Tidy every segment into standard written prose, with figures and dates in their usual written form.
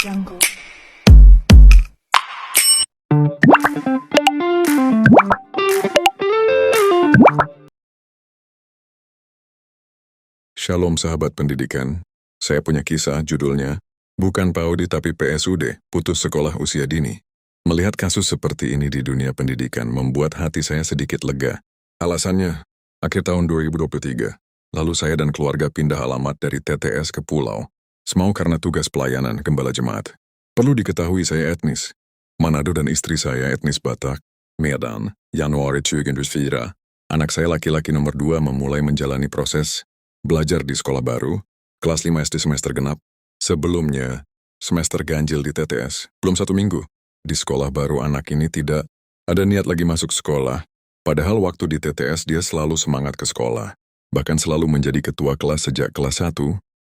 Jungle. Shalom sahabat pendidikan, saya punya kisah judulnya, bukan PAUD tapi PSUD, putus sekolah usia dini. Melihat kasus seperti ini di dunia pendidikan membuat hati saya sedikit lega. Alasannya, akhir tahun 2023, lalu saya dan keluarga pindah alamat dari TTS ke pulau, semau karena tugas pelayanan gembala jemaat. Perlu diketahui saya etnis. Manado dan istri saya etnis Batak, Medan, Januari 2024. Anak saya laki-laki nomor 2 memulai menjalani proses belajar di sekolah baru, kelas 5 SD semester genap. Sebelumnya, semester ganjil di TTS, belum 1 minggu. Di sekolah baru anak ini tidak ada niat lagi masuk sekolah. Padahal waktu di TTS dia selalu semangat ke sekolah. Bahkan selalu menjadi ketua kelas sejak kelas 1.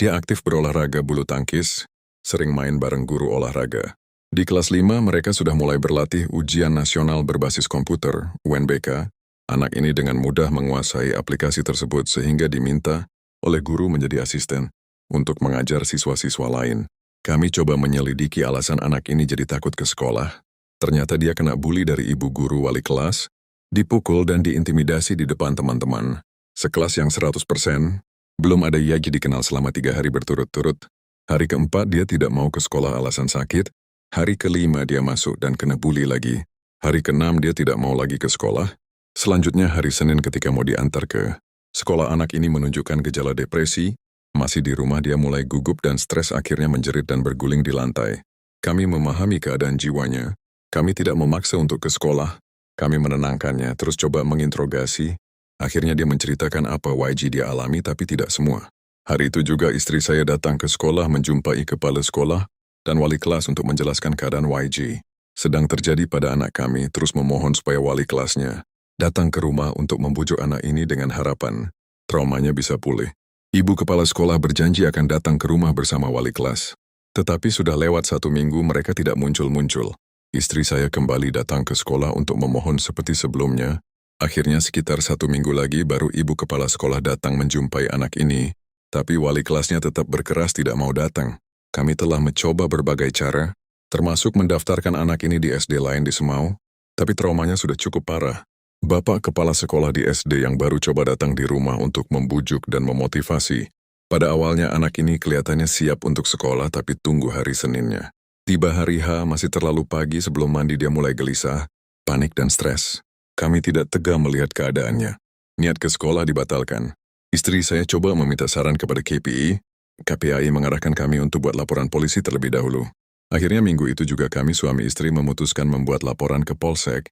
Dia aktif berolahraga bulu tangkis, sering main bareng guru olahraga. Di kelas 5 mereka sudah mulai berlatih ujian nasional berbasis komputer, UNBK. Anak ini dengan mudah menguasai aplikasi tersebut sehingga diminta oleh guru menjadi asisten untuk mengajar siswa-siswa lain. Kami coba menyelidiki alasan anak ini jadi takut ke sekolah. Ternyata dia kena bully dari ibu guru wali kelas, dipukul dan diintimidasi di depan teman-teman. Sekelas yang 100%, belum ada Yaji dikenal selama 3 hari berturut-turut. Hari keempat dia tidak mau ke sekolah alasan sakit. Hari kelima dia masuk dan kena bully lagi. Hari keenam dia tidak mau lagi ke sekolah. Selanjutnya hari Senin ketika mau diantar ke sekolah anak ini menunjukkan gejala depresi. Masih di rumah dia mulai gugup dan stres akhirnya menjerit dan berguling di lantai. Kami memahami keadaan jiwanya. Kami tidak memaksa untuk ke sekolah. Kami menenangkannya, terus coba menginterogasi. Akhirnya dia menceritakan apa YG dia alami tapi tidak semua. Hari itu juga istri saya datang ke sekolah menjumpai kepala sekolah dan wali kelas untuk menjelaskan keadaan YG. Sedang terjadi pada anak kami, terus memohon supaya wali kelasnya datang ke rumah untuk membujuk anak ini dengan harapan traumanya bisa pulih. Ibu kepala sekolah berjanji akan datang ke rumah bersama wali kelas. Tetapi sudah lewat 1 minggu mereka tidak muncul-muncul. Istri saya kembali datang ke sekolah untuk memohon seperti sebelumnya. Akhirnya sekitar 1 minggu lagi baru ibu kepala sekolah datang menjumpai anak ini. Tapi wali kelasnya tetap berkeras tidak mau datang. Kami telah mencoba berbagai cara, termasuk mendaftarkan anak ini di SD lain di Semau. Tapi traumanya sudah cukup parah. Bapak kepala sekolah di SD yang baru coba datang di rumah untuk membujuk dan memotivasi. Pada awalnya anak ini kelihatannya siap untuk sekolah tapi tunggu hari Seninnya. Tiba hari H masih terlalu pagi sebelum mandi dia mulai gelisah, panik dan stres. Kami tidak tega melihat keadaannya. Niat ke sekolah dibatalkan. Istri saya coba meminta saran kepada KPI. KPI mengarahkan kami untuk buat laporan polisi terlebih dahulu. Akhirnya minggu itu juga kami suami istri memutuskan membuat laporan ke Polsek.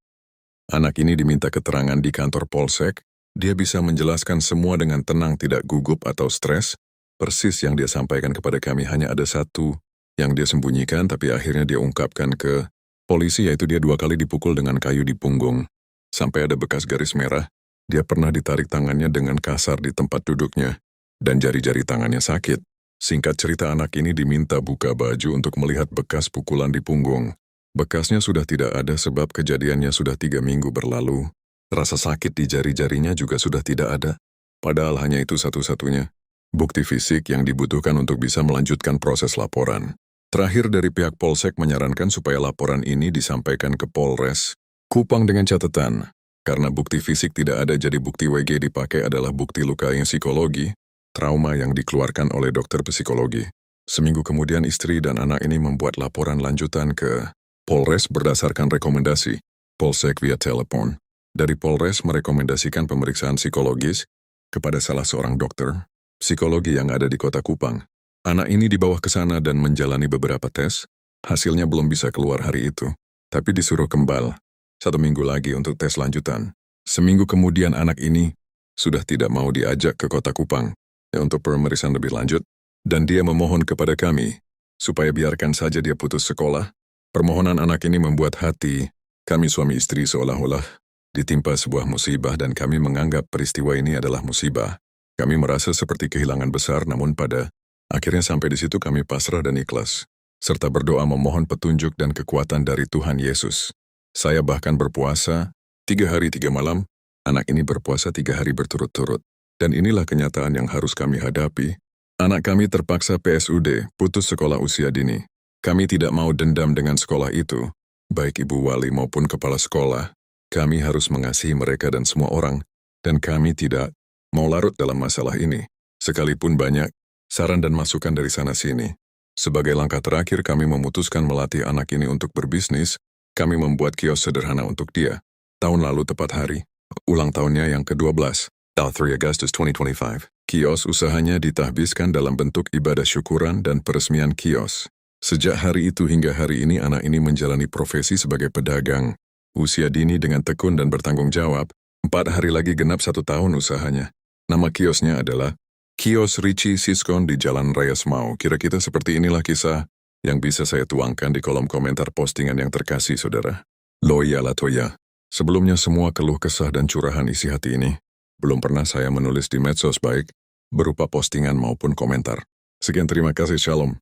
Anak ini diminta keterangan di kantor Polsek. Dia bisa menjelaskan semua dengan tenang, tidak gugup atau stres. Persis yang dia sampaikan kepada kami hanya ada satu yang dia sembunyikan, tapi akhirnya dia ungkapkan ke polisi, yaitu dia 2 kali dipukul dengan kayu di punggung. Sampai ada bekas garis merah. Dia pernah ditarik tangannya dengan kasar di tempat duduknya, dan jari-jari tangannya sakit. Singkat cerita anak ini diminta buka baju untuk melihat bekas pukulan di punggung. Bekasnya sudah tidak ada sebab kejadiannya sudah 3 minggu berlalu. Rasa sakit di jari-jarinya juga sudah tidak ada. Padahal hanya itu satu-satunya bukti fisik yang dibutuhkan untuk bisa melanjutkan proses laporan. Terakhir dari pihak Polsek menyarankan supaya laporan ini disampaikan ke Polres Kupang dengan catatan. Karena bukti fisik tidak ada jadi bukti WG dipakai adalah bukti luka yang psikologi, trauma yang dikeluarkan oleh dokter psikologi. Seminggu kemudian istri dan anak ini membuat laporan lanjutan ke Polres berdasarkan rekomendasi Polsek via telepon. Dari Polres merekomendasikan pemeriksaan psikologis kepada salah seorang dokter psikologi yang ada di kota Kupang. Anak ini dibawa ke sana dan menjalani beberapa tes. Hasilnya belum bisa keluar hari itu, tapi disuruh kembal 1 minggu lagi untuk tes lanjutan. Seminggu kemudian anak ini sudah tidak mau diajak ke kota Kupang untuk pemeriksaan lebih lanjut, dan dia memohon kepada kami supaya biarkan saja dia putus sekolah. Permohonan anak ini membuat hati kami suami istri seolah-olah ditimpa sebuah musibah dan kami menganggap peristiwa ini adalah musibah. Kami merasa seperti kehilangan besar, namun pada akhirnya sampai di situ kami pasrah dan ikhlas, serta berdoa memohon petunjuk dan kekuatan dari Tuhan Yesus. Saya bahkan berpuasa 3 hari 3 malam, anak ini berpuasa 3 hari berturut-turut. Dan inilah kenyataan yang harus kami hadapi. Anak kami terpaksa PSUD, putus sekolah usia dini. Kami tidak mau dendam dengan sekolah itu, baik ibu wali maupun kepala sekolah. Kami harus mengasihi mereka dan semua orang, dan kami tidak mau larut dalam masalah ini, sekalipun banyak saran dan masukan dari sana-sini. Sebagai langkah terakhir kami memutuskan melatih anak ini untuk berbisnis. Kami membuat kios sederhana untuk dia. Tahun lalu tepat hari ulang tahunnya yang ke-12, 3 Agustus 2025. Kios usahanya ditahbiskan dalam bentuk ibadah syukuran dan peresmian kios. Sejak hari itu hingga hari ini anak ini menjalani profesi sebagai pedagang. Usia dini dengan tekun dan bertanggung jawab, 4 hari lagi genap 1 tahun usahanya. Nama kiosnya adalah Kios Richie Siskon di Jalan Raya Semau. Kira-kira seperti inilah kisah yang bisa saya tuangkan di kolom komentar postingan yang terkasih, saudara. Loya Latoya. Sebelumnya semua keluh kesah dan curahan isi hati ini, belum pernah saya menulis di medsos baik, berupa postingan maupun komentar. Sekian terima kasih, shalom.